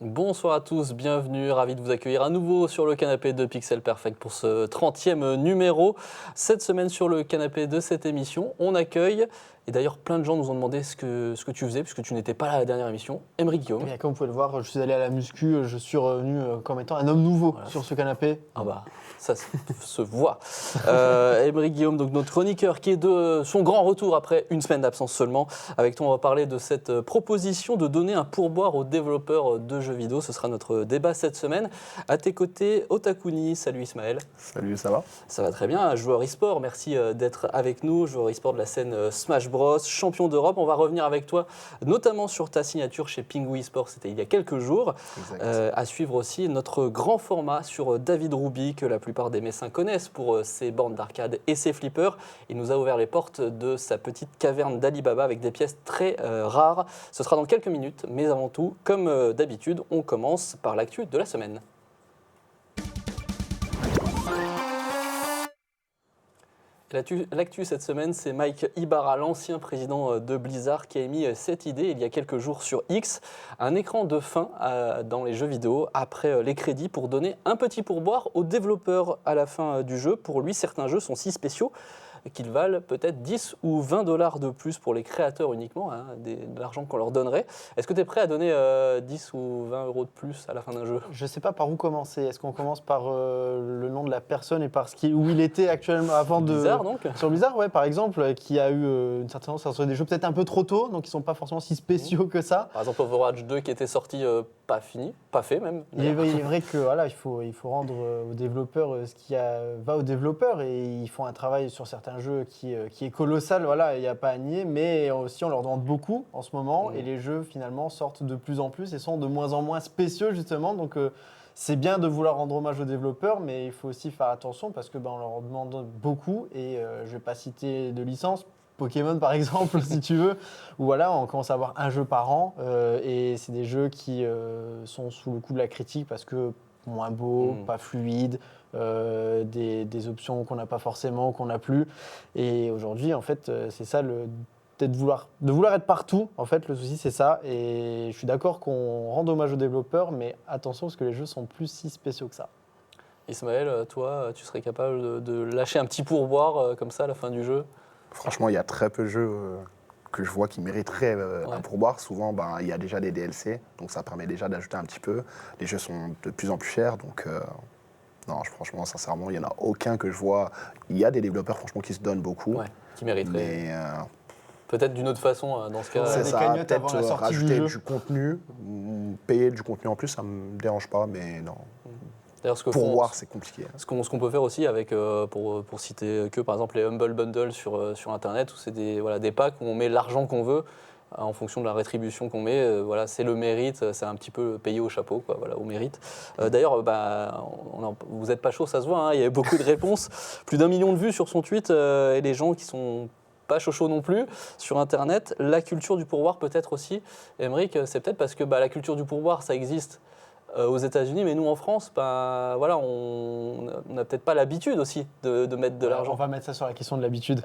Bonsoir à tous, bienvenue, ravi de vous accueillir à nouveau sur le canapé de Pixel Perfect pour ce 30e numéro. Cette semaine sur le canapé de cette émission, on accueille, et d'ailleurs plein de gens nous ont demandé ce que tu faisais, puisque tu n'étais pas là à la dernière émission, Aymeric Guillaume. Eh bien, comme vous pouvez le voir, je suis allé à la muscu, je suis revenu comme étant un homme nouveau sur ce canapé. Ah bah, ça se voit. Aymeric Guillaume, donc notre chroniqueur, qui est de son grand retour après une semaine d'absence seulement. Avec toi, on va parler de cette proposition de donner un pourboire aux développeurs de jeux vidéo. Ce sera notre débat cette semaine. À tes côtés, Otakuni. Salut Ismaël. Salut, ça va? Ça va très bien. Joueur e-sport, merci d'être avec nous. Joueur e-sport de la scène Smash Bros, champion d'Europe. On va revenir avec toi, notamment sur ta signature chez Pingui eSport, c'était il y a quelques jours. À suivre aussi notre grand format sur David Rouby, que la plupart des Messins connaissent pour ses bornes d'arcade et ses flippers. Il nous a ouvert les portes de sa petite caverne d'Alibaba avec des pièces très rares. Ce sera dans quelques minutes, mais avant tout, comme d'habitude, on commence par l'actu de la semaine. L'actu cette semaine, c'est Mike Ibarra, l'ancien président de Blizzard, qui a émis cette idée il y a quelques jours sur X, un écran de fin dans les jeux vidéo après les crédits pour donner un petit pourboire aux développeurs à la fin du jeu. Pour lui, certains jeux sont si spéciaux qu'ils valent peut-être 10 ou 20 $ de plus pour les créateurs uniquement, de l'argent qu'on leur donnerait. Est-ce que tu es prêt à donner 10 ou 20 € de plus à la fin d'un jeu ? Je ne sais pas par où commencer. Est-ce qu'on commence par le nom de la personne et par où il était actuellement avant de... Blizzard donc ? Sur Blizzard, ouais, par exemple, qui a eu une certaine tendance à sortir des jeux peut-être un peu trop tôt, donc ils ne sont pas forcément si spéciaux que ça. Par exemple Overwatch 2 qui était sorti pas fini, pas fait même. Il est vrai que voilà, il faut rendre aux développeurs ce qui va aux développeurs, et ils font un travail sur certains jeux qui est colossal, voilà, il n'y a pas à nier, mais aussi on leur demande beaucoup en ce moment, et les jeux finalement sortent de plus en plus et sont de moins en moins spéciaux justement, donc c'est bien de vouloir rendre hommage aux développeurs, mais il faut aussi faire attention parce que on leur demande beaucoup, et je ne vais pas citer de licence, Pokémon par exemple, si tu veux, où voilà, on commence à avoir un jeu par an, et c'est des jeux qui sont sous le coup de la critique parce que moins beau, pas fluide, des options qu'on n'a pas forcément, qu'on n'a plus. Et aujourd'hui, en fait, c'est ça, peut-être de vouloir être partout. En fait, le souci, c'est ça. Et je suis d'accord qu'on rende hommage aux développeurs, mais attention, parce que les jeux sont plus si spéciaux que ça. Ismaël, toi, tu serais capable de lâcher un petit pourboire comme ça à la fin du jeu ? Franchement, il y a très peu de jeux que je vois qui mériteraient un pourboire. Souvent, il y a déjà des DLC, donc ça permet déjà d'ajouter un petit peu. Les jeux sont de plus en plus chers, donc non, franchement, sincèrement, il n'y en a aucun que je vois. Il y a des développeurs, franchement, qui se donnent beaucoup. Ouais, qui mériteraient. Mais peut-être d'une autre façon, dans ce cas. c'est des ça, cagnottes peut-être avant la sortie rajouter du jeu. du contenu, payer du contenu en plus, ça ne me dérange pas, mais non. D'ailleurs, Pourboire, c'est compliqué. Ce qu'on peut faire aussi avec, pour citer que par exemple les Humble Bundle sur Internet, où c'est des packs où on met l'argent qu'on veut en fonction de la rétribution qu'on met. C'est le mérite, c'est un petit peu payé au chapeau, quoi, voilà, au mérite. D'ailleurs, vous n'êtes pas chaud, ça se voit, il y a beaucoup de réponses. Plus d'1 million de vues sur son tweet, et les gens qui sont pas chaud non plus sur Internet. La culture du pourboire peut-être aussi. Aymeric, c'est peut-être parce que la culture du pourboire, ça existe aux États-Unis, mais nous en France, on n'a peut-être pas l'habitude aussi de mettre de l'argent. On va mettre ça sur la question de l'habitude.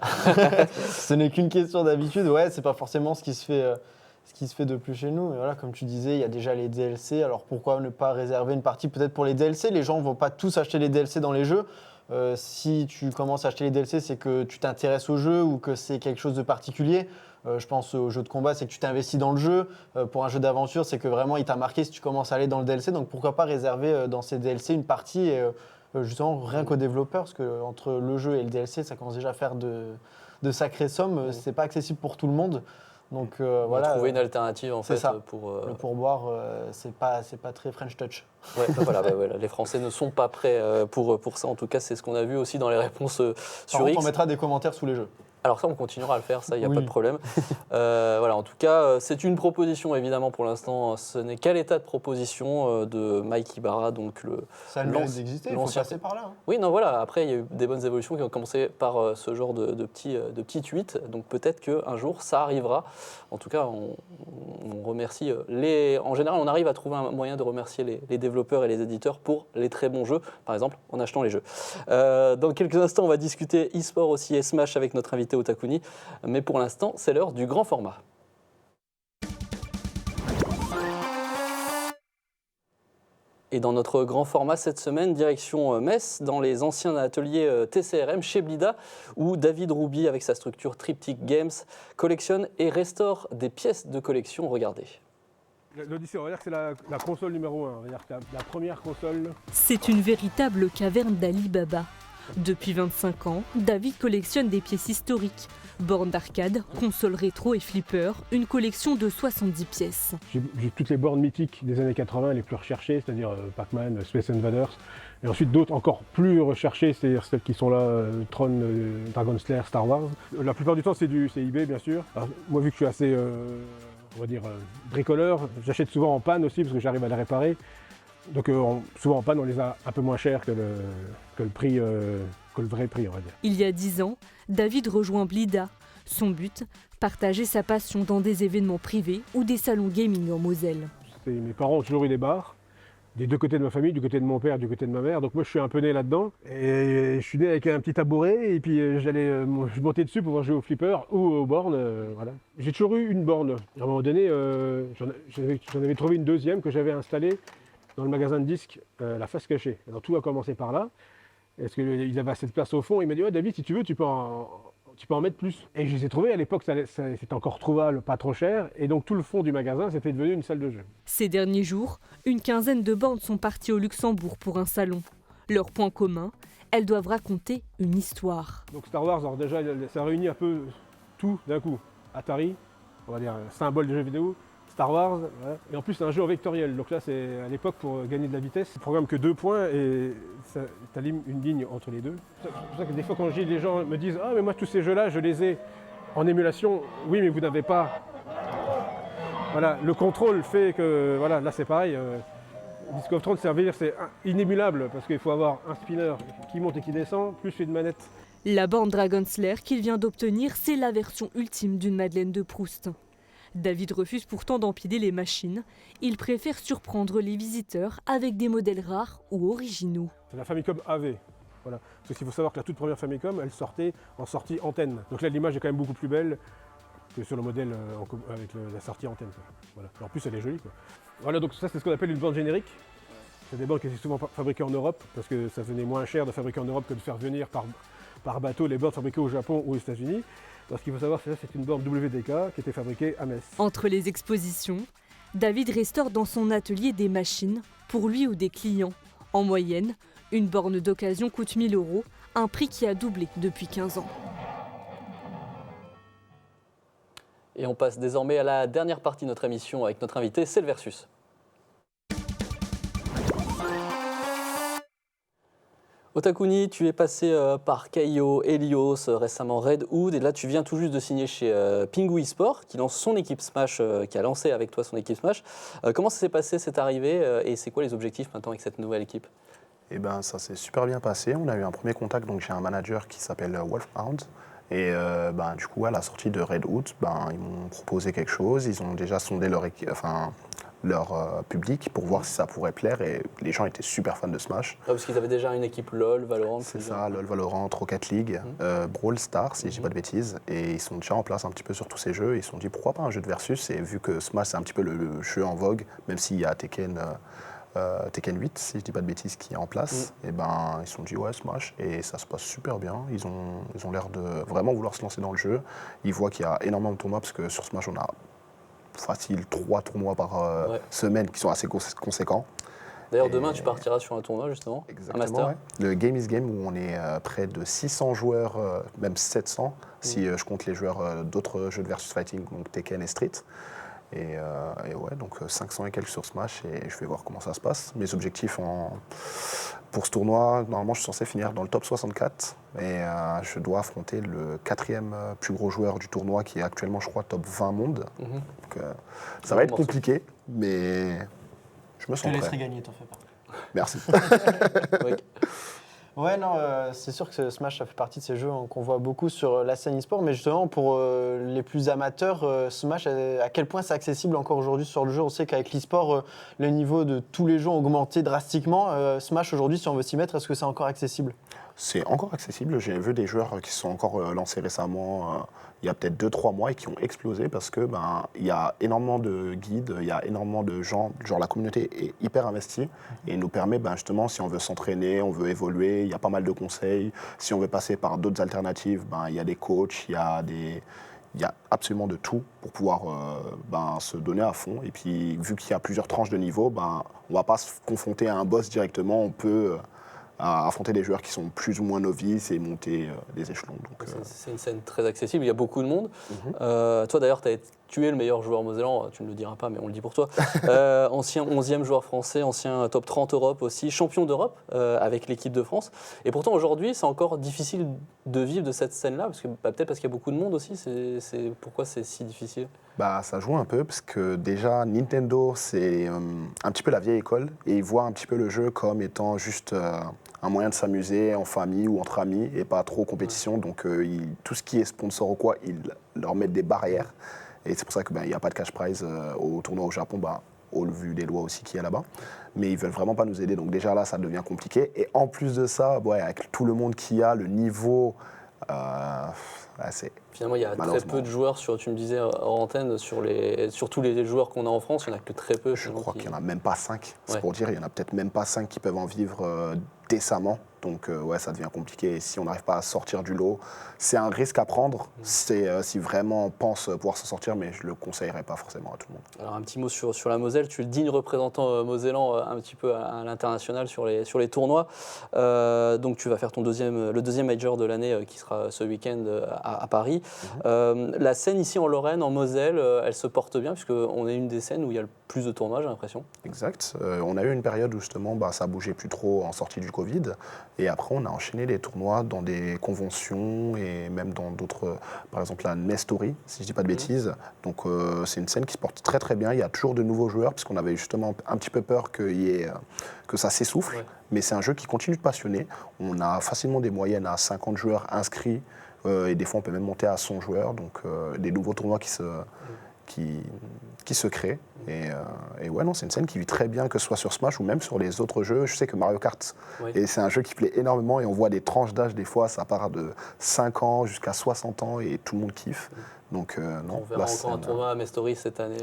Ce n'est qu'une question d'habitude. Ouais, c'est pas forcément ce qui se fait de plus chez nous. Mais voilà, comme tu disais, il y a déjà les DLC. Alors pourquoi ne pas réserver une partie peut-être pour les DLC ? Les gens ne vont pas tous acheter les DLC dans les jeux. Si tu commences à acheter les DLC, c'est que tu t'intéresses au jeu ou que c'est quelque chose de particulier. Je pense au jeu de combat, c'est que tu t'investis dans le jeu. Pour un jeu d'aventure, c'est que vraiment il t'a marqué si tu commences à aller dans le DLC. Donc pourquoi pas réserver dans ces DLC une partie, justement rien qu'aux développeurs, parce que entre le jeu et le DLC, ça commence déjà à faire de sacrées sommes. C'est pas accessible pour tout le monde. Donc voilà. Trouver une alternative en fait ça. pour le pourboire, c'est pas très French touch. Ouais, voilà, les Français ne sont pas prêts pour ça. En tout cas, c'est ce qu'on a vu aussi dans les réponses sur X. On mettra des commentaires sous les jeux. Alors ça, on continuera à le faire, ça, il n'y a pas de problème. En tout cas, c'est une proposition, évidemment, pour l'instant. Ce n'est qu'à l'état de proposition de Mike Ibarra, donc ça a le mérite d'exister, il faut passer par là. Oui, non, voilà. Après, il y a eu des bonnes évolutions qui ont commencé par ce genre de petits tweets. Donc peut-être qu'un jour, ça arrivera. En tout cas, on remercie En général, on arrive à trouver un moyen de remercier les développeurs et les éditeurs pour les très bons jeux, par exemple, en achetant les jeux. Dans quelques instants, on va discuter e-sport aussi et Smash avec notre invité Otakuni, mais pour l'instant, c'est l'heure du grand format. Et dans notre grand format cette semaine, direction Metz, dans les anciens ateliers TCRM chez Blida, où David Rouby, avec sa structure Triptych Games, collectionne et restaure des pièces de collection. Regardez. L'Odyssée, on va dire que c'est la console numéro 1, on va dire que la première console. C'est une véritable caverne d'Ali Baba. Depuis 25 ans, David collectionne des pièces historiques, bornes d'arcade, consoles rétro et flippers, une collection de 70 pièces. J'ai toutes les bornes mythiques des années 80, les plus recherchées, c'est-à-dire Pac-Man, Space Invaders, et ensuite d'autres encore plus recherchées, c'est-à-dire celles qui sont là, Tron, Dragon Slayer, Star Wars. La plupart du temps c'est eBay bien sûr. Alors, moi vu que je suis assez, on va dire, bricoleur, j'achète souvent en panne aussi parce que j'arrive à les réparer. Donc souvent en panne on les a un peu moins chers que le prix, que le vrai prix on va dire. Il y a 10 ans, David rejoint Blida. Son but, partager sa passion dans des événements privés ou des salons gaming en Moselle. Mes parents ont toujours eu des bars, des deux côtés de ma famille, du côté de mon père, du côté de ma mère. Donc moi je suis un peu né là-dedans. Et je suis né avec un petit tabouret et puis je montais dessus pour pouvoir jouer au flipper ou aux bornes. Voilà. J'ai toujours eu une borne. À un moment donné, j'en avais trouvé une deuxième que j'avais installée dans le magasin de disques, la face cachée. Alors tout a commencé par là. Parce qu'il avait assez de place au fond. Il m'a dit ouais, David, si tu veux, tu peux en mettre plus. Et je les ai trouvés à l'époque, c'était encore trouvable, pas trop cher. Et donc tout le fond du magasin, c'était devenu une salle de jeu. Ces derniers jours, une quinzaine de bornes sont parties au Luxembourg pour un salon. Leur point commun, elles doivent raconter une histoire. Donc Star Wars, alors déjà, ça réunit un peu tout d'un coup. Atari, on va dire symbole de jeux vidéo. Star Wars, voilà. Et en plus c'est un jeu en vectoriel, donc là c'est à l'époque pour gagner de la vitesse, il programme que 2 points et tu alimes une ligne entre les deux. C'est pour ça que des fois quand les gens me disent « Ah mais moi tous ces jeux-là je les ai en émulation », oui mais vous n'avez pas. Voilà, le contrôle fait que, voilà, là c'est pareil, Disc of Tron c'est inémulable parce qu'il faut avoir un spinner qui monte et qui descend, plus une manette. La borne Dragon Slayer qu'il vient d'obtenir, c'est la version ultime d'une Madeleine de Proust. David refuse pourtant d'empiler les machines. Il préfère surprendre les visiteurs avec des modèles rares ou originaux. C'est la Famicom AV. Voilà. Parce qu'il faut savoir que la toute première Famicom, elle sortait en sortie antenne. Donc là, l'image est quand même beaucoup plus belle que sur le modèle avec la sortie antenne. Voilà. En plus, elle est jolie, quoi. Voilà, donc ça, c'est ce qu'on appelle une borne générique. C'est des bornes qui étaient souvent fabriquées en Europe, parce que ça venait moins cher de fabriquer en Europe que de faire venir par bateau les bornes fabriquées au Japon ou aux États-Unis. Ce qu'il faut savoir, c'est que c'est une borne WDK qui était fabriquée à Metz. Entre les expositions, David restaure dans son atelier des machines pour lui ou des clients. En moyenne, une borne d'occasion coûte 1 000 €, un prix qui a doublé depuis 15 ans. Et on passe désormais à la dernière partie de notre émission avec notre invité, c'est le Versus. Otakuni, tu es passé par Kaio, Helios, récemment Red Hood, et là tu viens tout juste de signer chez Pingu Esport, qui lance son équipe Smash, qui a lancé avec toi son équipe Smash. Comment ça s'est passé cette arrivée et c'est quoi les objectifs maintenant avec cette nouvelle équipe? Eh ben, ça s'est super bien passé. On a eu un premier contact, donc j'ai un manager qui s'appelle Wolfhound. Et du coup, à la sortie de Red Hood, ils m'ont proposé quelque chose. Ils ont déjà sondé leur public pour voir si ça pourrait plaire et les gens étaient super fans de Smash. Ah, parce qu'ils avaient déjà une équipe LoL, Valorant. C'est ça, LoL, Valorant, Rocket League, Brawl Stars, si je dis pas de bêtises. Et ils sont déjà en place un petit peu sur tous ces jeux. Ils se sont dit pourquoi pas un jeu de versus. Et vu que Smash c'est un petit peu le jeu en vogue, même s'il y a Tekken 8, si je dis pas de bêtises, qui est en place, et ils se sont dit ouais Smash et ça se passe super bien. Ils ont l'air de vraiment vouloir se lancer dans le jeu. Ils voient qu'il y a énormément de tournois parce que sur Smash on a facile 3 tournois par semaine qui sont assez conséquents. D'ailleurs, demain, tu partiras sur un tournoi, justement. Exactement, un master. Ouais. Le Game is Game, où on est près de 600 joueurs, même 700, si je compte les joueurs d'autres jeux de versus fighting, donc Tekken et Street. Et ouais, donc 500 et quelques sur Smash, et je vais voir comment ça se passe. Mes objectifs pour ce tournoi, normalement, je suis censé finir dans le top 64, et je dois affronter le 4e plus gros joueur du tournoi, qui est actuellement, je crois, top 20 monde. Donc ça va être compliqué, mais je me sens prêt. Je te laisserai gagner, t'en fais pas. Merci. Ouais, non, c'est sûr que Smash, ça fait partie de ces jeux qu'on voit beaucoup sur la scène e-sport, mais justement, pour les plus amateurs, Smash, à quel point c'est accessible encore aujourd'hui sur le jeu? On sait qu'avec l'e-sport, le niveau de tous les jeux a augmenté drastiquement. Smash, aujourd'hui, si on veut s'y mettre, est-ce que c'est encore accessible? C'est encore accessible. J'ai vu des joueurs qui se sont encore lancés récemment, il y a peut-être 2-3 mois, et qui ont explosé parce que il y a énormément de guides, il y a énormément de gens, genre la communauté est hyper investie et nous permet justement, si on veut s'entraîner, on veut évoluer, il y a pas mal de conseils. Si on veut passer par d'autres alternatives, il y a des coachs, il y a absolument de tout pour pouvoir se donner à fond. Et puis, vu qu'il y a plusieurs tranches de niveau, on ne va pas se confronter à un boss directement. On peut affronter des joueurs qui sont plus ou moins novices et monter des échelons. Donc, c'est une scène très accessible, il y a beaucoup de monde. Toi d'ailleurs, tu es le meilleur joueur mosellan, tu ne le diras pas, mais on le dit pour toi. Ancien 11e joueur français, ancien top 30 Europe aussi, champion d'Europe avec l'équipe de France. Et pourtant aujourd'hui, c'est encore difficile de vivre de cette scène-là, parce que peut-être parce qu'il y a beaucoup de monde aussi. Pourquoi c'est si difficile ? Ça joue un peu parce que déjà Nintendo c'est un petit peu la vieille école et ils voient un petit peu le jeu comme étant juste un moyen de s'amuser en famille ou entre amis et pas trop compétition. Donc tout ce qui est sponsor ou quoi, ils leur mettent des barrières et c'est pour ça qu'il n'y a pas de cash prize au tournoi au Japon, au vu des lois aussi qu'il y a là-bas. Mais ils veulent vraiment pas nous aider, donc déjà là ça devient compliqué. Et en plus de ça, avec tout le monde qu'il y a, le niveau... Finalement, il y a très peu de joueurs, tu me disais hors antenne, sur tous les joueurs qu'on a en France, il n'y en a que très peu. Je crois qu'il n'y en a même pas 5. C'est pour dire, il n'y en a peut-être même pas 5 qui peuvent en vivre décemment. Donc ça devient compliqué. Et si on n'arrive pas à sortir du lot, c'est un risque à prendre. Si vraiment on pense pouvoir s'en sortir, mais je ne le conseillerais pas forcément à tout le monde. Alors un petit mot sur la Moselle. Tu es le digne représentant mosellan un petit peu à l'international sur les tournois. Donc tu vas faire le deuxième major de l'année qui sera ce week-end à Paris. La scène ici en Lorraine, en Moselle, elle se porte bien puisqu'on est une des scènes où il y a le plus de tournois, j'ai l'impression. Exact. On a eu une période où justement ça bougeait plus trop en sortie du Covid. Et après, on a enchaîné les tournois dans des conventions et même dans d'autres, par exemple la Nestory, si je ne dis pas de bêtises. Donc c'est une scène qui se porte très très bien. Il y a toujours de nouveaux joueurs puisqu'on avait justement un petit peu peur que ça s'essouffle. Ouais. Mais c'est un jeu qui continue de passionner. On a facilement des moyennes à 50 joueurs inscrits et des fois on peut même monter à 100 joueurs. Donc des nouveaux tournois qui se créent. Et ouais, non, c'est une scène qui vit très bien, que ce soit sur Smash ou même sur les autres jeux. Je sais que Mario Kart, et c'est un jeu qui plaît énormément et on voit des tranches d'âge, des fois, ça part de 5 ans jusqu'à 60 ans et tout le monde kiffe. Donc non. On verra encore un tournoi à Mestory cette année,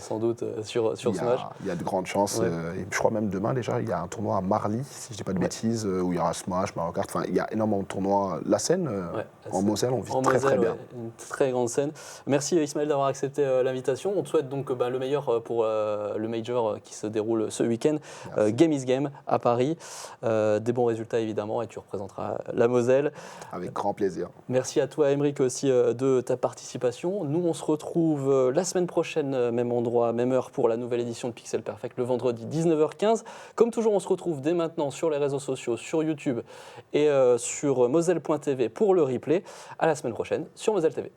sans doute, sur Smash. Il y a de grandes chances. Et je crois même demain déjà, il y a un tournoi à Marly, si je ne dis pas de bêtises, où il y aura Smash, Mario Kart. Enfin, il y a énormément de tournois. La scène, en Moselle, on vit très bien. Une très grande scène. Merci Ismaël d'avoir accepté l'invitation. On te souhaite donc le meilleur pour le Major qui se déroule ce week-end. Game is Game à Paris. Des bons résultats évidemment et tu représenteras la Moselle. Avec grand plaisir. Merci à toi Aymeric aussi de ta participation. Nous, on se retrouve la semaine prochaine, même endroit, même heure pour la nouvelle édition de Pixel Perfect, le vendredi 19h15. Comme toujours, on se retrouve dès maintenant sur les réseaux sociaux, sur YouTube et sur moselle.tv pour le replay. À la semaine prochaine sur Moselle TV.